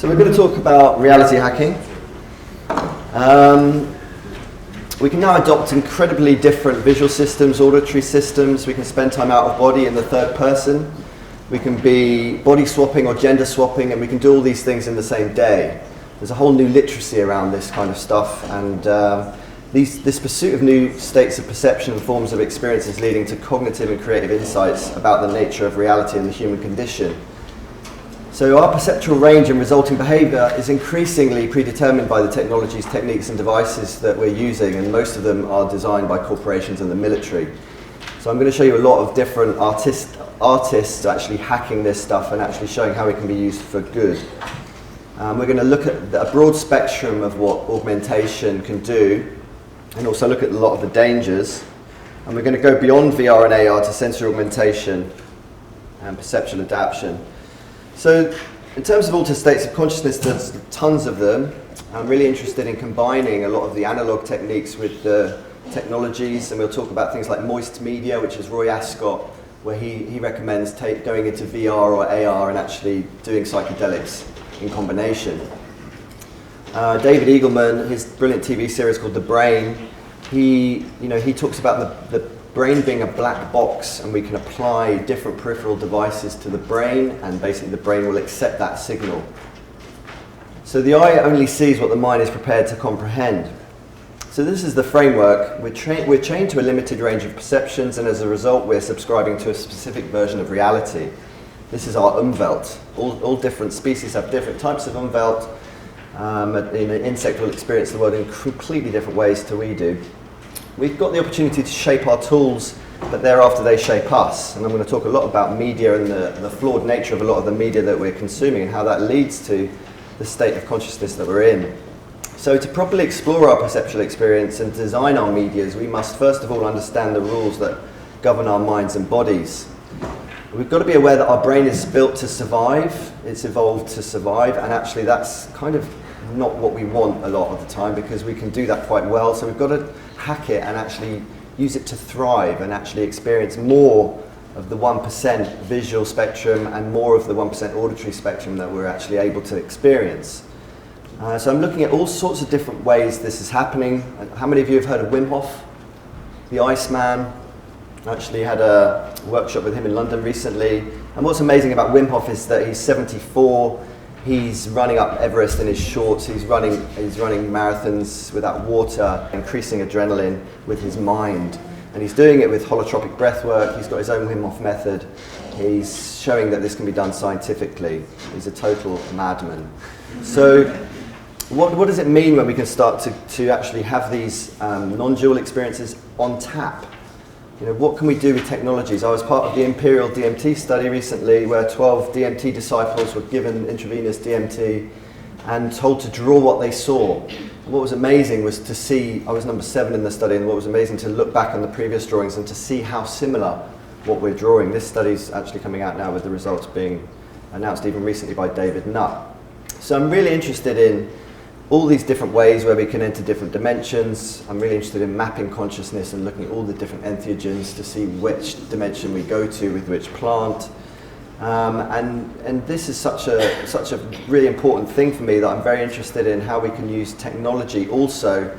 So we're going to talk about reality hacking. We can now adopt incredibly different visual systems, auditory systems. We can spend time out of body in the third person. We can be body swapping or gender swapping, and we can do all these things in the same day. There's a whole new literacy around this kind of stuff, and this pursuit of new states of perception and forms of experience is leading to cognitive and creative insights about the nature of reality and the human condition. So our perceptual range and resulting behaviour is increasingly predetermined by the technologies, techniques and devices that we're using, and most of them are designed by corporations and the military. So I'm going to show you a lot of different artists actually hacking this stuff and actually showing how it can be used for good. We're going to look at a broad spectrum of what augmentation can do, and also look at a lot of the dangers. And we're going to go beyond VR and AR to sensory augmentation and perceptual adaptation. So in terms of altered states of consciousness, there's tons of them. I'm really interested in combining a lot of the analog techniques with the technologies, and we'll talk about things like moist media, which is Roy Ascott, where he recommends going into VR or AR and actually doing psychedelics in combination. David Eagleman, his brilliant TV series called The Brain, he talks about the brain being a black box, and we can apply different peripheral devices to the brain, and basically the brain will accept that signal. So the eye only sees what the mind is prepared to comprehend. So this is the framework. We're chained to a limited range of perceptions, and as a result we're subscribing to a specific version of reality. This is our Umwelt. All different species have different types of Umwelt. In an insect will experience the world in completely different ways to we do. We've got the opportunity to shape our tools, but thereafter they shape us. And I'm going to talk a lot about media and the flawed nature of a lot of the media that we're consuming and how that leads to the state of consciousness that we're in. So to properly explore our perceptual experience and design our medias, we must first of all understand the rules that govern our minds and bodies. We've got to be aware that our brain is built to survive, it's evolved to survive, and actually that's kind of not what we want a lot of the time, because we can do that quite well. So we've got to hack it and actually use it to thrive and actually experience more of the 1% visual spectrum and more of the 1% auditory spectrum that we're actually able to experience. So I'm looking at all sorts of different ways this is happening. How many of you have heard of Wim Hof, the Iceman? I actually had a workshop with him in London recently. And what's amazing about Wim Hof is that he's 74. He's running up Everest in his shorts. He's running marathons without water, increasing adrenaline with his mind. And he's doing it with holotropic breathwork. He's got his own Wim Hof method. He's showing that this can be done scientifically. He's a total madman. So what does it mean when we can start to actually have these non-dual experiences on tap? You know, what can we do with technologies? I was part of the Imperial DMT study recently, where 12 DMT disciples were given intravenous DMT and told to draw what they saw. And what was amazing was to see, I was number 7 in the study, and what was amazing to look back on the previous drawings and to see how similar what we're drawing. This study's actually coming out now with the results being announced even recently by David Nutt. So I'm really interested in all these different ways where we can enter different dimensions. I'm really interested in mapping consciousness and looking at all the different entheogens to see which dimension we go to with which plant. And this is such a really important thing for me, that I'm very interested in how we can use technology also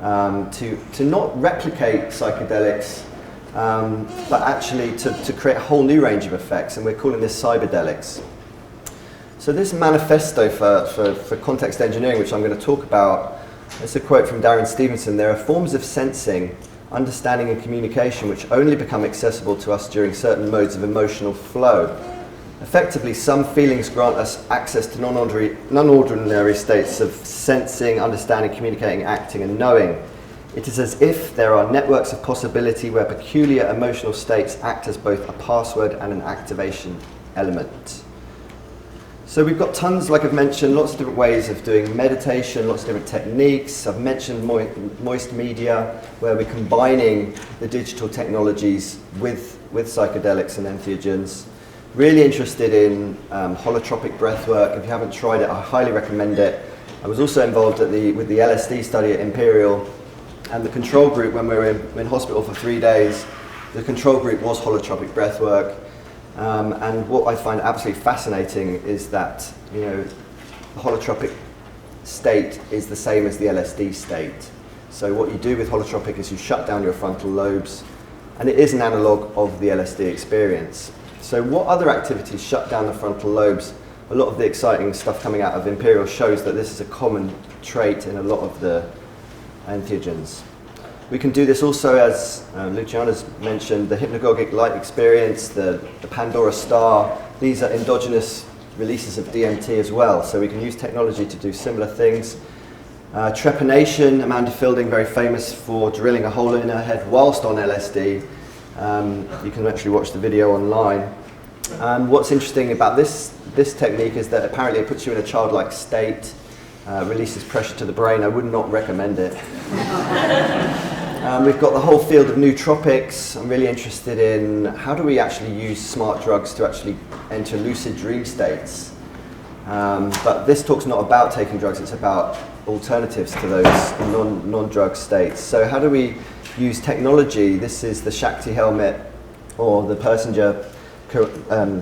to not replicate psychedelics, but actually to create a whole new range of effects, and we're calling this cyberdelics. So this manifesto for context engineering, which I'm going to talk about, it's a quote from Darren Stevenson: "There are forms of sensing, understanding and communication which only become accessible to us during certain modes of emotional flow. Effectively, some feelings grant us access to non-ordinary states of sensing, understanding, communicating, acting and knowing. It is as if there are networks of possibility where peculiar emotional states act as both a password and an activation element." So we've got tons, like I've mentioned, lots of different ways of doing meditation, lots of different techniques. I've mentioned moist media, where we're combining the digital technologies with psychedelics and entheogens. Really interested in holotropic breathwork. If you haven't tried it, I highly recommend it. I was also involved with the LSD study at Imperial, and the control group, when we were in hospital for 3 days, the control group was holotropic breathwork. And what I find absolutely fascinating is that, you know, the holotropic state is the same as the LSD state. So what you do with holotropic is you shut down your frontal lobes, and it is an analogue of the LSD experience. So what other activities shut down the frontal lobes? A lot of the exciting stuff coming out of Imperial shows that this is a common trait in a lot of the entheogens. We can do this also, as Luciana's mentioned, the hypnagogic light experience, the Pandora star. These are endogenous releases of DMT as well, so we can use technology to do similar things. Trepanation, Amanda Fielding, very famous for drilling a hole in her head whilst on LSD. You can actually watch the video online. What's interesting about this technique is that apparently it puts you in a childlike state, releases pressure to the brain. I would not recommend it. We've got the whole field of nootropics. I'm really interested in how do we actually use smart drugs to actually enter lucid dream states. But this talk's not about taking drugs, it's about alternatives to those non-drug states. So how do we use technology? This is the Shakti helmet, or the Persinger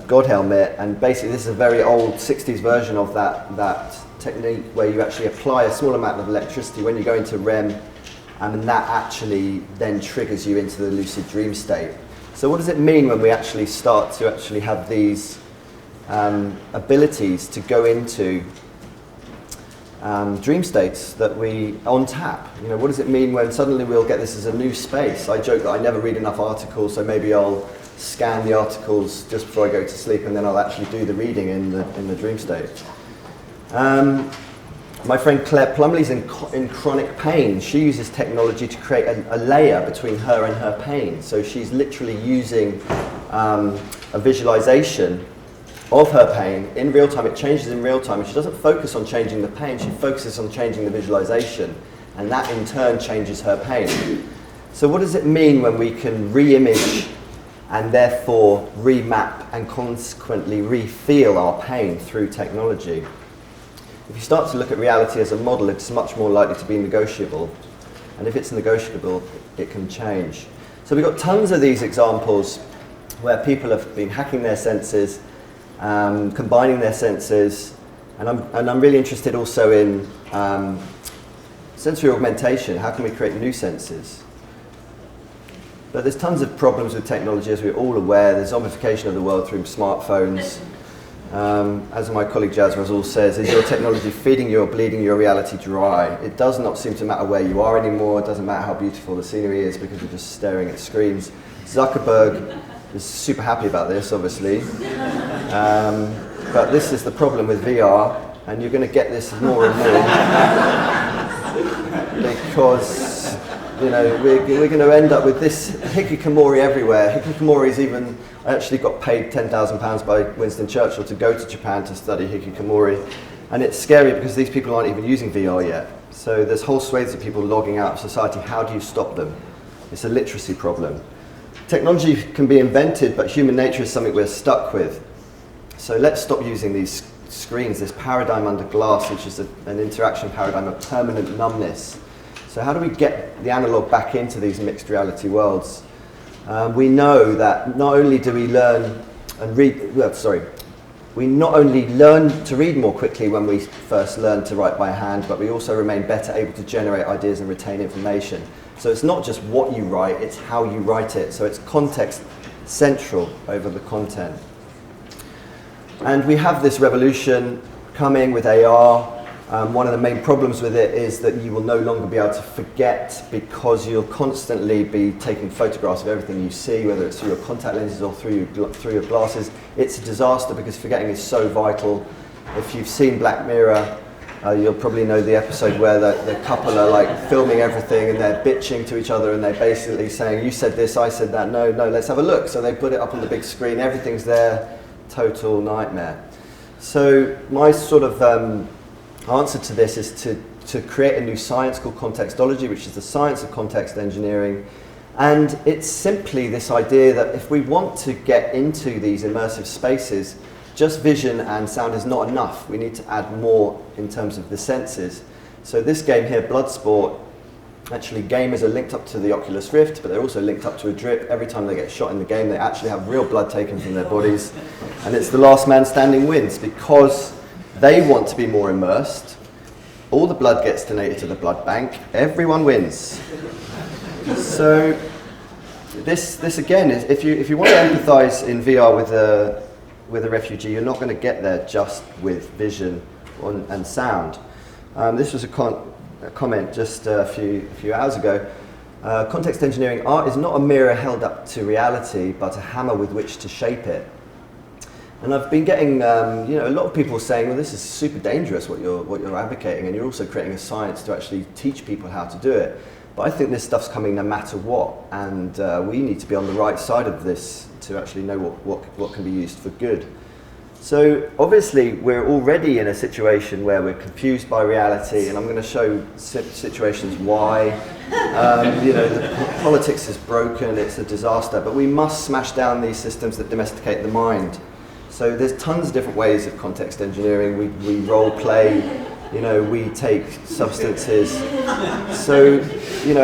God helmet, and basically this is a very old 60s version of that technique where you actually apply a small amount of electricity when you go into REM, and that actually then triggers you into the lucid dream state. So what does it mean when we actually start to actually have these abilities to go into dream states that we on tap? You know, what does it mean when suddenly we'll get this as a new space? I joke that I never read enough articles, so maybe I'll scan the articles just before I go to sleep, and then I'll actually do the reading in the dream state. My friend Claire Plumley's in chronic pain. She uses technology to create a layer between her and her pain. So she's literally using a visualization of her pain in real time. It changes in real time, and she doesn't focus on changing the pain, she focuses on changing the visualization, and that in turn changes her pain. So what does it mean when we can re-image and therefore remap and consequently re-feel our pain through technology? If you start to look at reality as a model, it's much more likely to be negotiable, and if it's negotiable, it can change. So we've got tons of these examples where people have been hacking their senses, combining their senses, and I'm really interested also in sensory augmentation. How can we create new senses? But there's tons of problems with technology, as we're all aware. There's zombification of the world through smartphones. As my colleague Jazz Razul says, is your technology feeding you or bleeding your reality dry? It does not seem to matter where you are anymore. It doesn't matter how beautiful the scenery is because you're just staring at screens. Zuckerberg is super happy about this, obviously. But this is the problem with VR, and you're going to get this more and more because, you know, we're going to end up with this Hikikomori everywhere. Hikikomori is even, I actually got paid £10,000 by Winston Churchill to go to Japan to study Hikikomori, and it's scary because these people aren't even using VR yet. So there's whole swathes of people logging out of society. How do you stop them? It's a literacy problem. Technology can be invented, but human nature is something we're stuck with. So let's stop using these screens, this paradigm under glass, which is an interaction paradigm of permanent numbness. So how do we get the analog back into these mixed reality worlds? We know that not only do we learn and read, we not only learn to read more quickly when we first learn to write by hand, but we also remain better able to generate ideas and retain information. So it's not just what you write, it's how you write it. So it's context central over the content. And we have this revolution coming with AR. One of the main problems with it is that you will no longer be able to forget because you'll constantly be taking photographs of everything you see, whether it's through your contact lenses or through your glasses. It's a disaster because forgetting is so vital. If you've seen Black Mirror, you'll probably know the episode where the couple are like filming everything and they're bitching to each other and they're basically saying, you said this, I said that, no, let's have a look. So they put it up on the big screen, everything's there, total nightmare. So my sort of answer to this is to create a new science called Contextology, which is the science of context engineering. And it's simply this idea that if we want to get into these immersive spaces, just vision and sound is not enough. We need to add more in terms of the senses. So this game here, Bloodsport, actually gamers are linked up to the Oculus Rift, but they're also linked up to a drip. Every time they get shot in the game, they actually have real blood taken from their bodies. And it's the last man standing wins because They want to be more immersed. All the blood gets donated to the blood bank. Everyone wins. So this again is, if you want to empathize in VR with a refugee, you're not going to get there just with vision and sound. This was a comment just a few hours ago. Context engineering art is not a mirror held up to reality, but a hammer with which to shape it. And I've been getting, a lot of people saying, well, this is super dangerous what you're advocating, and you're also creating a science to actually teach people how to do it. But I think this stuff's coming no matter what, and we need to be on the right side of this to actually know what can be used for good. So obviously we're already in a situation where we're confused by reality, and I'm going to show situations why. The politics is broken, it's a disaster, but we must smash down these systems that domesticate the mind. So there's tons of different ways of context engineering. We role play, we take substances. So,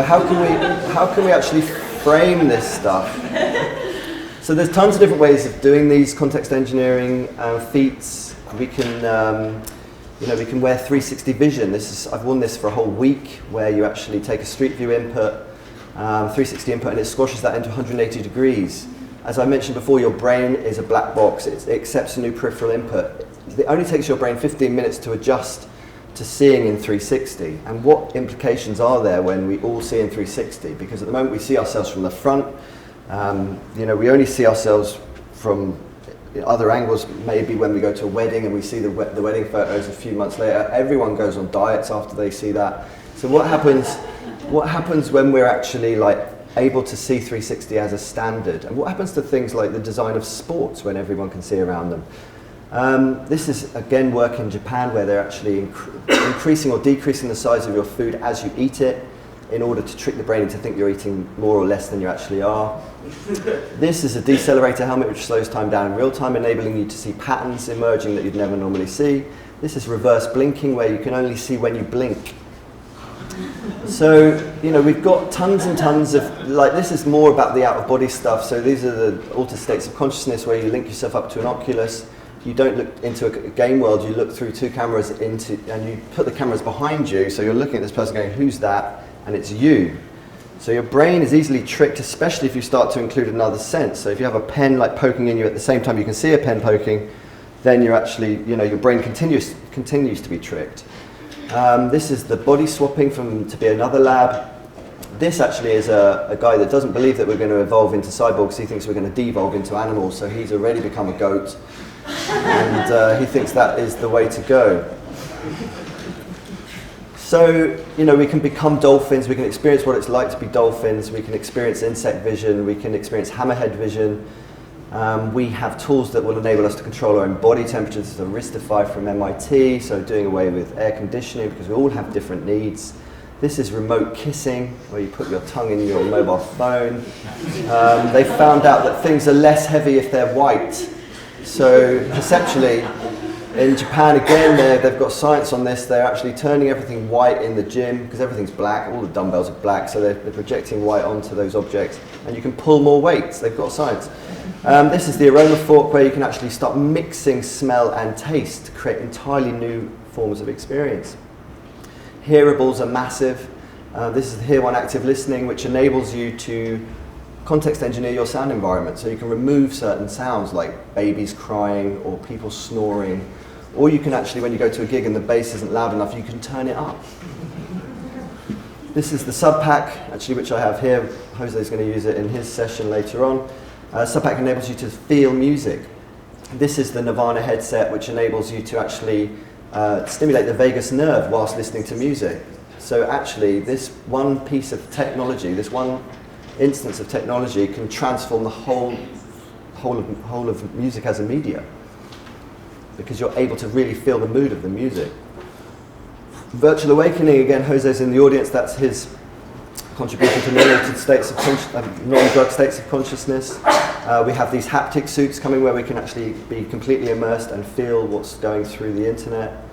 how can we actually frame this stuff? So there's tons of different ways of doing these context engineering feats. We can, we can wear 360 vision. I've worn this for a whole week, where you actually take a street view input, 360 input, and it squashes that into 180 degrees. As I mentioned before, your brain is a black box. It accepts a new peripheral input. It only takes your brain 15 minutes to adjust to seeing in 360. And what implications are there when we all see in 360? Because at the moment we see ourselves from the front. We only see ourselves from other angles, maybe when we go to a wedding and we see the wedding photos a few months later. Everyone goes on diets after they see that. So what happens when we're actually able to see 360 as a standard? And what happens to things like the design of sports when everyone can see around them? This is again work in Japan, where they're actually increasing or decreasing the size of your food as you eat it, in order to trick the brain into think you're eating more or less than you actually are. This is a decelerator helmet which slows time down in real time, enabling you to see patterns emerging that you'd never normally see. This is reverse blinking, where you can only see when you blink. So, we've got tons and tons of, this is more about the out-of-body stuff. So these are the altered states of consciousness, where you link yourself up to an Oculus. You don't look into a game world, you look through two cameras and you put the cameras behind you, so you're looking at this person going, who's that? And it's you. So your brain is easily tricked, especially if you start to include another sense. So if you have a pen poking in you at the same time you can see a pen poking, then you're actually, your brain continues to be tricked. This is the body swapping to be another lab. This actually is a guy that doesn't believe that we're going to evolve into cyborgs. He thinks we're going to devolve into animals, so he's already become a goat. And he thinks that is the way to go. So, we can become dolphins, we can experience what it's like to be dolphins, we can experience insect vision, we can experience hammerhead vision. We have tools that will enable us to control our own body temperature. This is a Ristify from MIT, so doing away with air conditioning, because we all have different needs. This is remote kissing, where you put your tongue in your mobile phone. They found out that things are less heavy if they're white. So perceptually, in Japan, again, they've got science on this. They're actually turning everything white in the gym, because everything's black. All the dumbbells are black, so they're projecting white onto those objects. And you can pull more weights. They've got science. This is the aroma fork, where you can actually start mixing smell and taste to create entirely new forms of experience. Hearables are massive. This is the Hear One Active Listening, which enables you to context engineer your sound environment. So you can remove certain sounds like babies crying or people snoring. Or you can actually, when you go to a gig and the bass isn't loud enough, you can turn it up. This is the Subpack, actually, which I have here. Jose's going to use it in his session later on. Subpack enables you to feel music. This is the Nirvana headset, which enables you to actually stimulate the vagus nerve whilst listening to music. So actually, this one piece of technology, this one instance of technology, can transform the whole of music as a media, because you're able to really feel the mood of the music. Virtual awakening, again, Jose's in the audience. That's his contribution to non-drug states of consciousness. We have these haptic suits coming, where we can actually be completely immersed and feel what's going through the internet.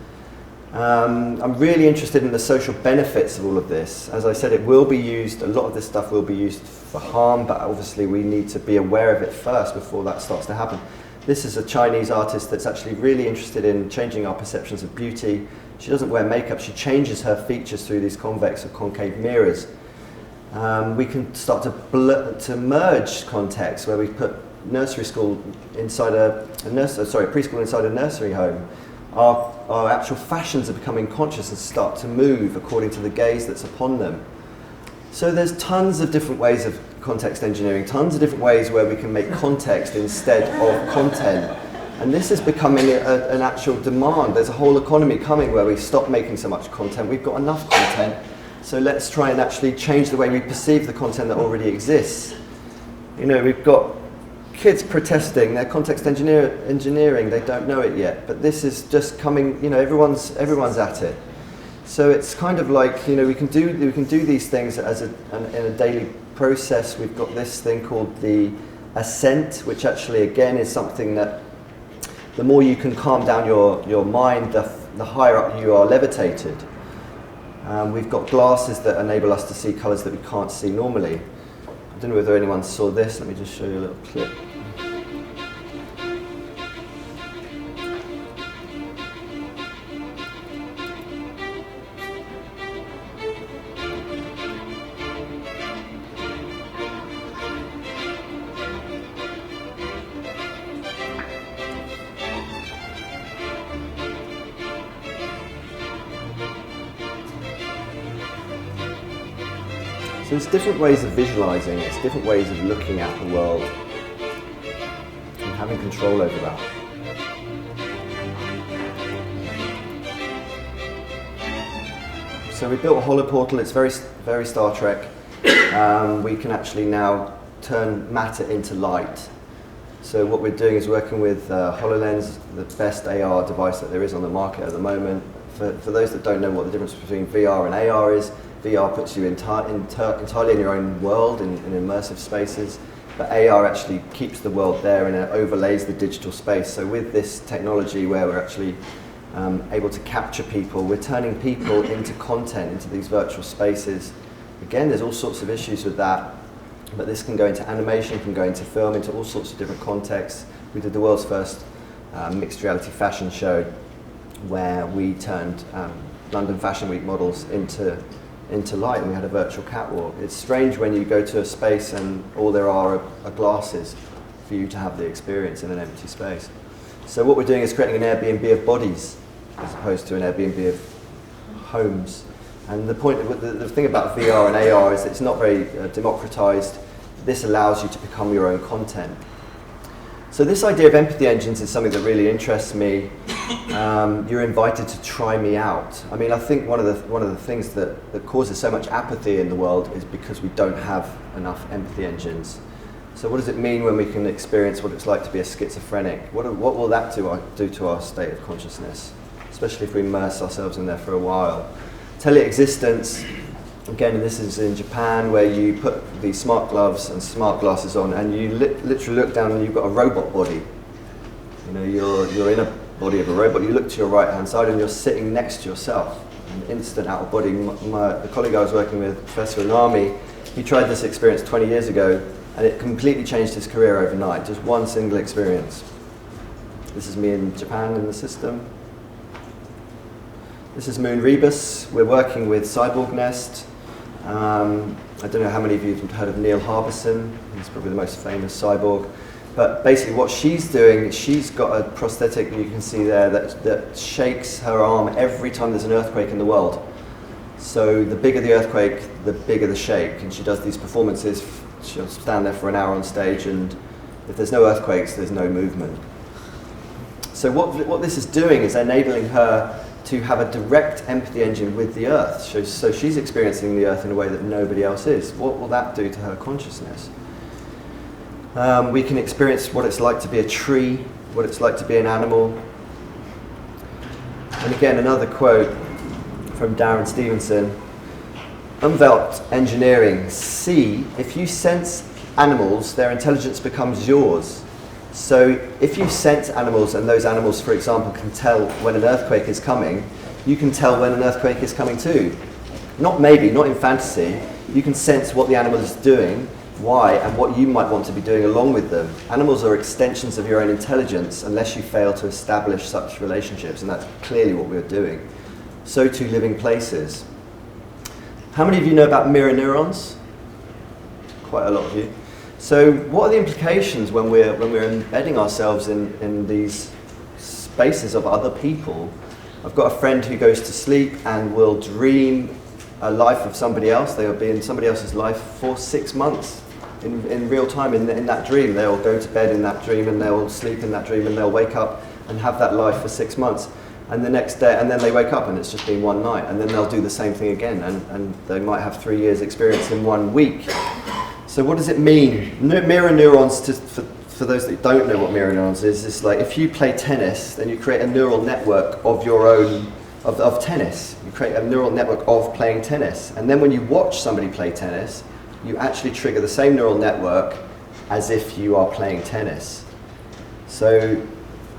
I'm really interested in the social benefits of all of this. As I said, it will be used, a lot of this stuff will be used for harm, but obviously we need to be aware of it first before that starts to happen. This is a Chinese artist that's actually really interested in changing our perceptions of beauty. She doesn't wear makeup, she changes her features through these convex or concave mirrors. We can start to merge contexts where we put nursery school inside preschool inside a nursery home. Our actual fashions are becoming conscious and start to move according to the gaze that's upon them. So there's tons of different ways of context engineering, tons of different ways where we can make context instead of content. And this is becoming an actual demand. There's a whole economy coming where we stop making so much content. We've got enough content, so let's try and actually change the way we perceive the content that already exists. You know, we've got kids protesting their context engineering. They don't know it yet, but this is just coming. You know, everyone's at it. So it's kind of like, you know, we can do these things as in a daily process. We've got this thing called the ascent, which actually again is something that the more you can calm down your mind, the higher up you are levitated. We've got glasses that enable us to see colours that we can't see normally. I don't know whether anyone saw this. Let me just show you a little clip. So it's different ways of visualizing, it's different ways of looking at the world and having control over that. So we built a holoportal, it's very Star Trek. We can actually now turn matter into light. So what we're doing is working with HoloLens, the best AR device that there is on the market at the moment. For those that don't know what the difference between VR and AR is, VR puts you entirely in your own world, in immersive spaces, but AR actually keeps the world there and it overlays the digital space. So with this technology where we're actually able to capture people, we're turning people into content, into these virtual spaces. Again, there's all sorts of issues with that, but this can go into animation, can go into film, into all sorts of different contexts. We did the world's first mixed reality fashion show where we turned London Fashion Week models into light, and we had a virtual catwalk. It's strange when you go to a space and all there are glasses for you to have the experience in an empty space. So what we're doing is creating an Airbnb of bodies as opposed to an Airbnb of homes. And the thing about VR and AR is it's not very democratized. This allows you to become your own content. So this idea of empathy engines is something that really interests me. You're invited to try me out. I mean, I think one of the things that causes so much apathy in the world is because we don't have enough empathy engines. So what does it mean when we can experience what it's like to be a schizophrenic? What will that do to our state of consciousness, especially if we immerse ourselves in there for a while? Teleexistence, again, this is in Japan, where you put these smart gloves and smart glasses on and you literally look down and you've got a robot body. You know, you're in a body of a robot, you look to your right hand side and you're sitting next to yourself, an instant out of body. The colleague I was working with, Professor Anami, he tried this experience 20 years ago and it completely changed his career overnight, just one single experience. This is me in Japan in the system. This is Moon Ribas. We're working with Cyborg Nest. I don't know how many of you have heard of Neil Harbison. He's probably the most famous cyborg. But basically what she's doing, she's got a prosthetic you can see there that shakes her arm every time there's an earthquake in the world. So the bigger the earthquake, the bigger the shake. And she does these performances. She'll stand there for an hour on stage, and if there's no earthquakes, there's no movement. So what this is doing is enabling her to have a direct empathy engine with the Earth. So she's experiencing the Earth in a way that nobody else is. What will that do to her consciousness? We can experience what it's like to be a tree, what it's like to be an animal. And again, another quote from Darren Stevenson. Umwelt engineering. See, if you sense animals, their intelligence becomes yours. So if you sense animals and those animals, for example, can tell when an earthquake is coming, you can tell when an earthquake is coming too. Not maybe, not in fantasy. You can sense what the animal is doing. why and what you might want to be doing along with them. Animals are extensions of your own intelligence unless you fail to establish such relationships, and that's clearly what we're doing. So too living places. How many of you know about mirror neurons? Quite a lot of you. So what are the implications when we're embedding ourselves in these spaces of other people? I've got a friend who goes to sleep and will dream a life of somebody else. They'll be in somebody else's life for 6 months in real time in that dream. They'll go to bed in that dream and they'll sleep in that dream and they'll wake up and have that life for 6 months. And the next day, and then they wake up and it's just been one night, and then they'll do the same thing again, and they might have 3 years experience in 1 week. So what does it mean? Mirror neurons, for those that don't know what mirror neurons is, it's like if you play tennis, then you create a neural network of your own, of tennis. You create a neural network of playing tennis. And then when you watch somebody play tennis, you actually trigger the same neural network as if you are playing tennis. So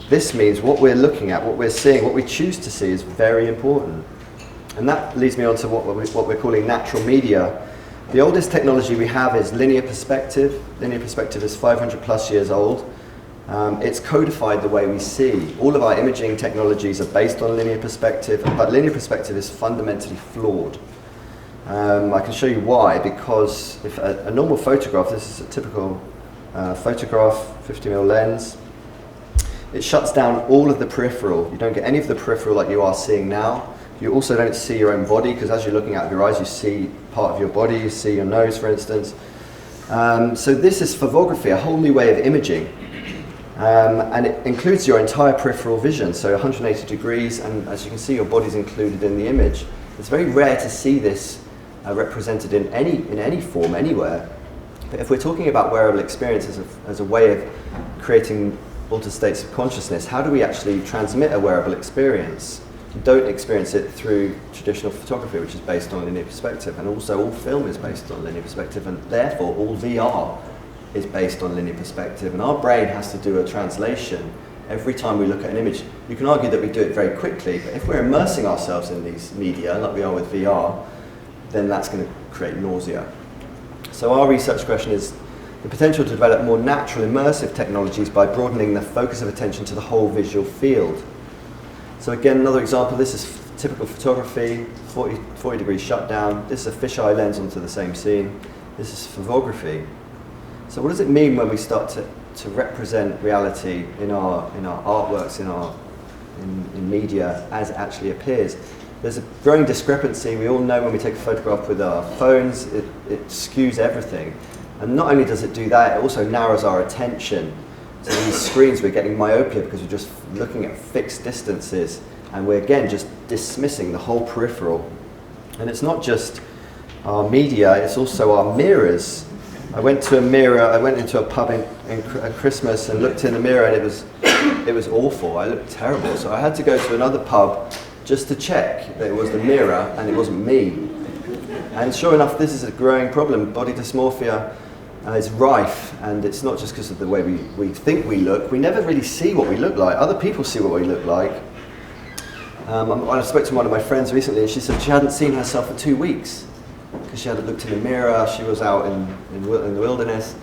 this means what we're looking at, what we're seeing, what we choose to see is very important. And that leads me on to what we're calling natural media. The oldest technology we have is linear perspective. Linear perspective is 500 plus years old. It's codified the way we see. All of our imaging technologies are based on linear perspective, but linear perspective is fundamentally flawed. I can show you why, because if a normal photograph, this is a typical photograph, 50mm lens, it shuts down all of the peripheral. You don't get any of the peripheral like you are seeing now. You also don't see your own body, because as you're looking out of your eyes, you see part of your body, you see your nose, for instance. So this is photography, a whole new way of imaging. And it includes your entire peripheral vision, so 180 degrees, and as you can see, your body's included in the image. It's very rare to see this represented in any form, anywhere. But if we're talking about wearable experience as a way of creating altered states of consciousness, how do we actually transmit a wearable experience? You don't experience it through traditional photography, which is based on linear perspective, and also all film is based on linear perspective, and therefore all VR is based on linear perspective, and our brain has to do a translation every time we look at an image. You can argue that we do it very quickly, but if we're immersing ourselves in these media, like we are with VR, then that's going to create nausea. So our research question is the potential to develop more natural immersive technologies by broadening the focus of attention to the whole visual field. So again, another example, this is typical photography, 40 degrees shutdown. This is a fisheye lens onto the same scene. This is photography. So what does it mean when we start to represent reality in our artworks, in media as it actually appears? There's a growing discrepancy. We all know when we take a photograph with our phones, it skews everything. And not only does it do that, it also narrows our attention. So these screens, we're getting myopia because we're just looking at fixed distances, and we're again just dismissing the whole peripheral. And it's not just our media, it's also our mirrors. I went into a pub at Christmas and looked in the mirror, and it was awful. I looked terrible. So I had to go to another pub just to check that it was the mirror and it wasn't me. And sure enough, this is a growing problem. Body dysmorphia is rife, and it's not just because of the way we think we look. We never really see what we look like. Other people see what we look like. I spoke to one of my friends recently, and she said she hadn't seen herself for 2 weeks because she hadn't looked in the mirror. She was out in the wilderness.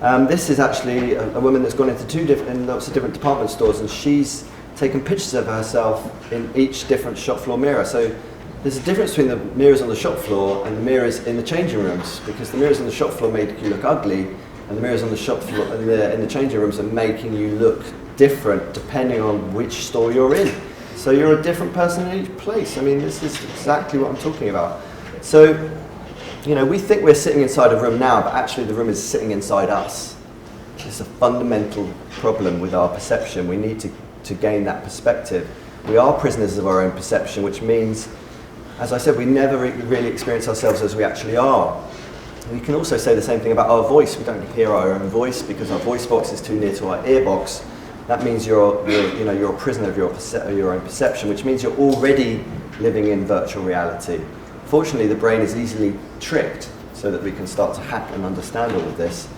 This is actually a woman that's gone into lots of different department stores, and she's taken pictures of herself in each different shop floor mirror. So there's a difference between the mirrors on the shop floor and the mirrors in the changing rooms, because the mirrors on the shop floor make you look ugly, and the mirrors on the shop floor in the changing rooms are making you look different depending on which store you're in. So you're a different person in each place. I mean, this is exactly what I'm talking about. So, you know, we think we're sitting inside a room now, but actually the room is sitting inside us. It's a fundamental problem with our perception. We need to gain that perspective. We are prisoners of our own perception, which means, as I said, we never really experience ourselves as we actually are. We can also say the same thing about our voice. We don't hear our own voice because our voice box is too near to our ear box. That means you're a prisoner of your own perception, which means you're already living in virtual reality. Fortunately, the brain is easily tricked so that we can start to hack and understand all of this.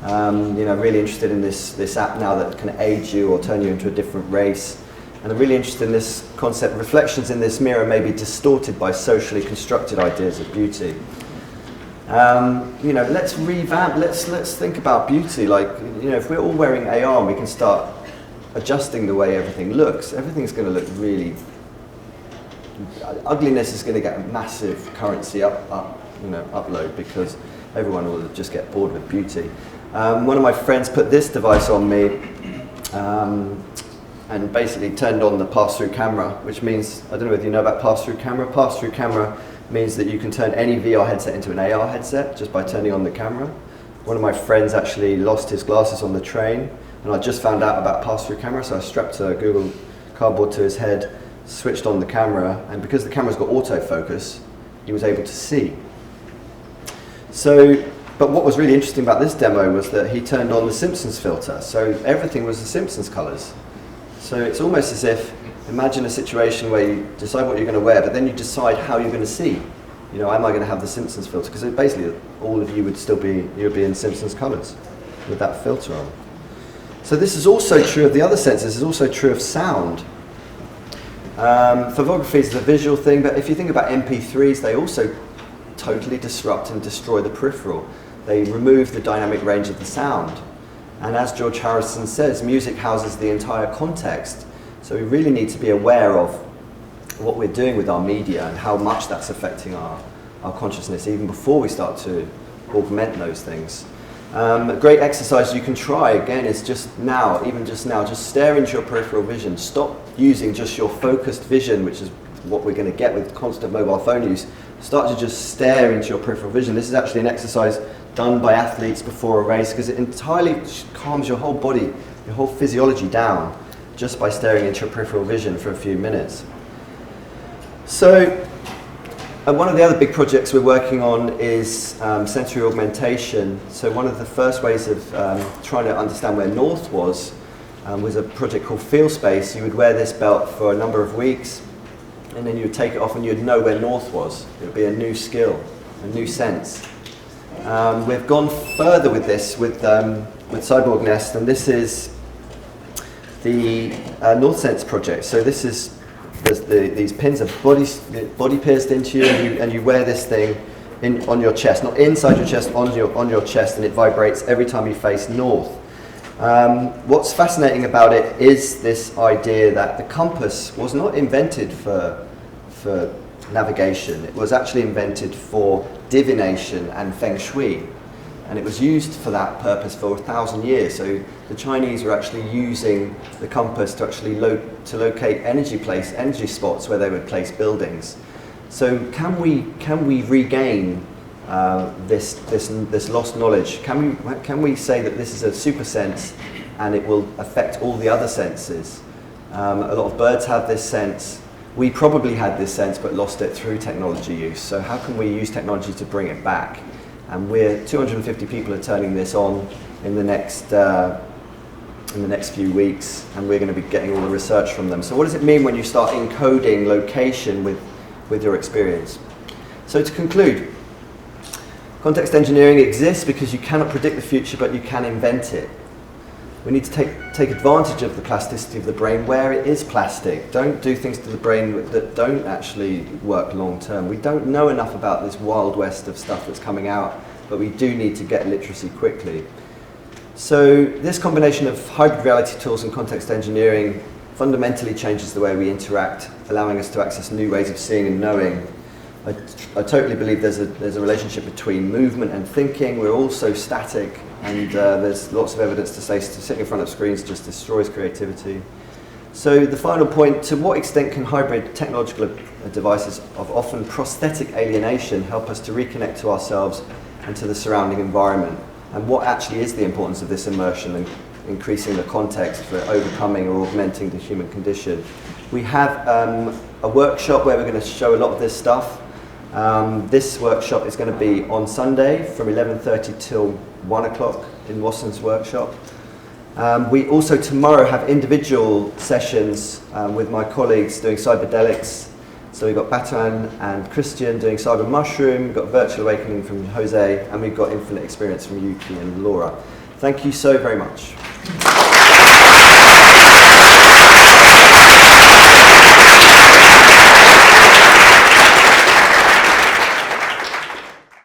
Really interested in this app now that can age you or turn you into a different race. And I'm really interested in this concept. Reflections in this mirror may be distorted by socially constructed ideas of beauty. You know, let's revamp, let's think about beauty. Like, you know, if we're all wearing AR and we can start adjusting the way everything looks, everything's going to look really, ugliness is going to get a massive currency upload, because everyone will just get bored with beauty. One of my friends put this device on me and basically turned on the pass-through camera, which means, I don't know whether you know about pass-through camera. Pass-through camera means that you can turn any VR headset into an AR headset just by turning on the camera. One of my friends actually lost his glasses on the train, and I just found out about pass-through camera, so I strapped a Google Cardboard to his head, switched on the camera, and because the camera's got autofocus, he was able to see. So, but what was really interesting about this demo was that he turned on the Simpsons filter, so everything was the Simpsons colours. So it's almost as if, imagine a situation where you decide what you're going to wear, but then you decide how you're going to see. You know, am I going to have the Simpsons filter? Because basically all of you would still be, you'd be in Simpsons colours with that filter on. So this is also true of the other senses. This is also true of sound. Photography is a visual thing, but if you think about MP3s, they also totally disrupt and destroy the peripheral. They remove the dynamic range of the sound. And as George Harrison says, music houses the entire context. So we really need to be aware of what we're doing with our media and how much that's affecting our consciousness, even before we start to augment those things. A great exercise you can try, again, is just stare into your peripheral vision. Stop using just your focused vision, which is what we're going to get with constant mobile phone use. Start to just stare into your peripheral vision. This is actually an exercise done by athletes before a race, because it entirely calms your whole body, your whole physiology down, just by staring into your peripheral vision for a few minutes. So, one of the other big projects we're working on is sensory augmentation. So one of the first ways of trying to understand where north was a project called Feel Space. You would wear this belt for a number of weeks, and then you would take it off and you'd know where north was. It would be a new skill, a new sense. We've gone further with this with Cyborg Nest, and this is the North Sense project. So this is, these pins are body pierced into you, and you wear this thing on your chest, not inside your chest, on your chest, and it vibrates every time you face north. What's fascinating about it is this idea that the compass was not invented for navigation. It was actually invented for divination and feng shui, and it was used for that purpose for 1,000 years. So the Chinese were actually using the compass to actually locate energy spots where they would place buildings. So can we regain this lost knowledge? Can we say that this is a super sense and it will affect all the other senses? A lot of birds have this sense. We probably had this sense but lost it through technology use. So how can we use technology to bring it back? And 250 people are turning this on in the next few weeks, and we're going to be getting all the research from them. So what does it mean when you start encoding location with your experience? So to conclude, context engineering exists because you cannot predict the future, but you can invent it. We need to take advantage of the plasticity of the brain where it is plastic. Don't do things to the brain that don't actually work long term. We don't know enough about this wild west of stuff that's coming out, but we do need to get literacy quickly. So this combination of hybrid reality tools and context engineering fundamentally changes the way we interact, allowing us to access new ways of seeing and knowing. I totally believe there's a relationship between movement and thinking. We're all so static, and there's lots of evidence to say sitting in front of screens just destroys creativity. So the final point, to what extent can hybrid technological devices of often prosthetic alienation help us to reconnect to ourselves and to the surrounding environment? And what actually is the importance of this immersion and increasing the context for overcoming or augmenting the human condition? We have a workshop where we're going to show a lot of this stuff. This workshop is going to be on Sunday from 11:30 till 1 o'clock in Watson's workshop. We also tomorrow have individual sessions with my colleagues doing cyberdelics. So we've got Batuan and Christian doing Cyber Mushroom, we've got Virtual Awakening from Jose, and we've got Infinite Experience from Yuki and Laura. Thank you so very much.